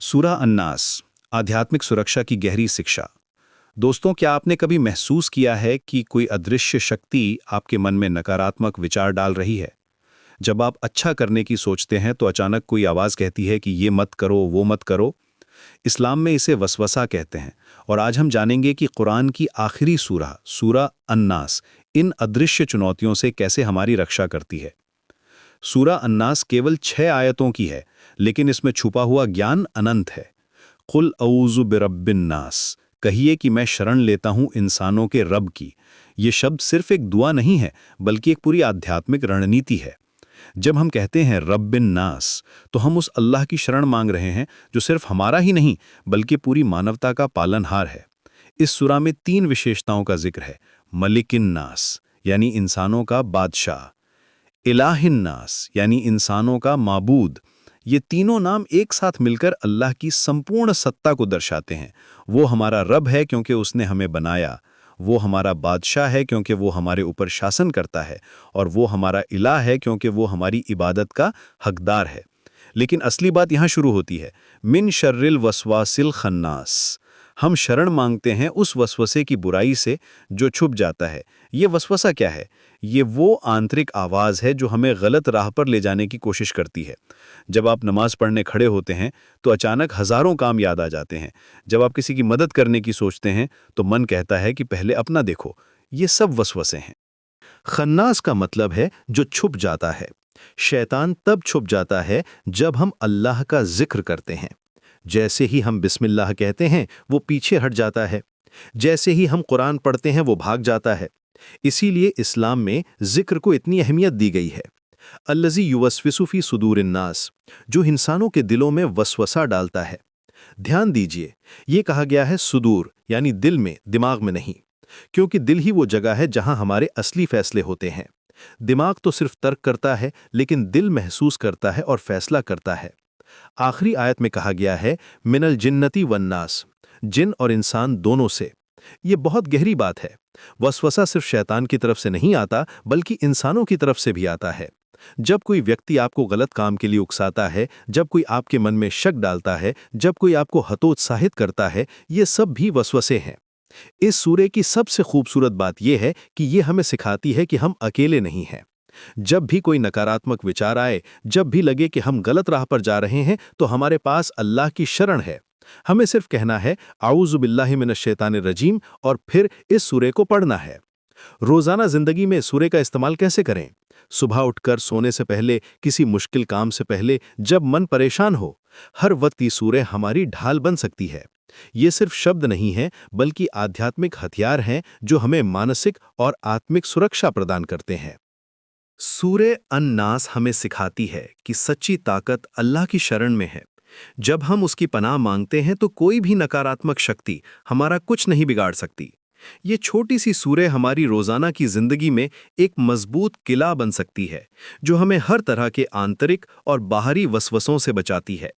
सूरा अन्नास, आध्यात्मिक सुरक्षा की गहरी शिक्षा। दोस्तों, क्या आपने कभी महसूस किया है कि कोई अदृश्य शक्ति आपके मन में नकारात्मक विचार डाल रही है? जब आप अच्छा करने की सोचते हैं तो अचानक कोई आवाज़ कहती है कि ये मत करो, वो मत करो। इस्लाम में इसे वसवसा कहते हैं और आज हम जानेंगे कि कुरान की आखिरी सूरा, सूरा अन्नास, इन अदृश्य चुनौतियों से कैसे हमारी रक्षा करती है। सूरा अन्नास केवल 6 आयतों की है, लेकिन इसमें छुपा हुआ ज्ञान अनंत है। कुल औज़ु बिरब्बिन नास, कहिए कि मैं शरण लेता हूं इंसानों के रब की। ये शब्द सिर्फ एक दुआ नहीं है, बल्कि एक पूरी आध्यात्मिक रणनीति है। जब हम कहते हैं रब्बिन नास, तो हम उस अल्लाह की शरण मांग रहे हैं जो सिर्फ हमारा ही नहीं, बल्कि पूरी मानवता का पालनहार है। इस सूरा में 3 विशेषताओं का जिक्र है। मलिकिन नास, यानी इंसानों का बादशाह। इलाहिन नास, यानी इंसानों का माबूद। ये तीनों नाम एक साथ मिलकर अल्लाह की संपूर्ण सत्ता को दर्शाते हैं। वो हमारा रब है क्योंकि उसने हमें बनाया, वो हमारा बादशाह है क्योंकि वो हमारे ऊपर शासन करता है, और वो हमारा इलाह है क्योंकि वो हमारी इबादत का हकदार है। लेकिन असली बात यहाँ शुरू होती है। मिन शर्रिल वसवासिल खन्नास, हम शरण मांगते हैं उस वसवसे की बुराई से जो छुप जाता है। ये वसवसा क्या है? ये वो आंतरिक आवाज़ है जो हमें गलत राह पर ले जाने की कोशिश करती है। जब आप नमाज पढ़ने खड़े होते हैं तो अचानक हज़ारों काम याद आ जाते हैं। जब आप किसी की मदद करने की सोचते हैं तो मन कहता है कि पहले अपना देखो। ये सब वसवसे हैं। खन्नास का मतलब है जो छुप जाता है। शैतान तब छुप जाता है जब हम अल्लाह का जिक्र करते हैं। जैसे ही हम बिस्मिल्लाह कहते हैं वो पीछे हट जाता है। जैसे ही हम कुरान पढ़ते हैं वो भाग जाता है। इसीलिए इस्लाम में जिक्र को इतनी अहमियत दी गई है। अल्लज़ी युवस्विसु फी सुदूरिन्नास, जो इंसानों के दिलों में वसवसा डालता है। ध्यान दीजिए, ये कहा गया है सुदूर, यानी दिल में, दिमाग में नहीं, क्योंकि दिल ही वो जगह है जहां हमारे असली फैसले होते हैं। दिमाग तो सिर्फ तर्क करता है, लेकिन दिल महसूस करता है और फैसला करता है। आखिरी आयत में कहा गया है मिनल जिन्नती वन्नास, जिन और इंसान दोनों से। ये बहुत गहरी बात है। वसवसा सिर्फ शैतान की तरफ से नहीं आता, बल्कि इंसानों की तरफ से भी आता है। जब कोई व्यक्ति आपको गलत काम के लिए उकसाता है, जब कोई आपके मन में शक डालता है, जब कोई आपको हतोत्साहित करता है, ये सब भी वसवसे हैं। इस सूरे की सबसे खूबसूरत बात यह है कि ये हमें सिखाती है कि हम अकेले नहीं हैं। जब भी कोई नकारात्मक विचार आए, जब भी लगे कि हम गलत राह पर जा रहे हैं, तो हमारे पास अल्लाह की शरण है। हमें सिर्फ कहना है आऊज़ु बिल्लाहि मिनश शैतानिर रजीम और फिर इस सूरे को पढ़ना है। रोजाना जिंदगी में सूरे का इस्तेमाल कैसे करें? सुबह उठकर, सोने से पहले, किसी मुश्किल काम से पहले, जब मन परेशान हो, हर वक्त ये सूरे हमारी ढाल बन सकती है। ये सिर्फ शब्द नहीं है, बल्कि आध्यात्मिक हथियार हैं जो हमें मानसिक और आत्मिक सुरक्षा प्रदान करते हैं। सूरे अन्नास हमें सिखाती है कि सच्ची ताकत अल्लाह की शरण में है। जब हम उसकी पनाह मांगते हैं तो कोई भी नकारात्मक शक्ति हमारा कुछ नहीं बिगाड़ सकती। ये छोटी सी सूरे हमारी रोजाना की जिंदगी में एक मजबूत किला बन सकती है, जो हमें हर तरह के आंतरिक और बाहरी वसवसों से बचाती है।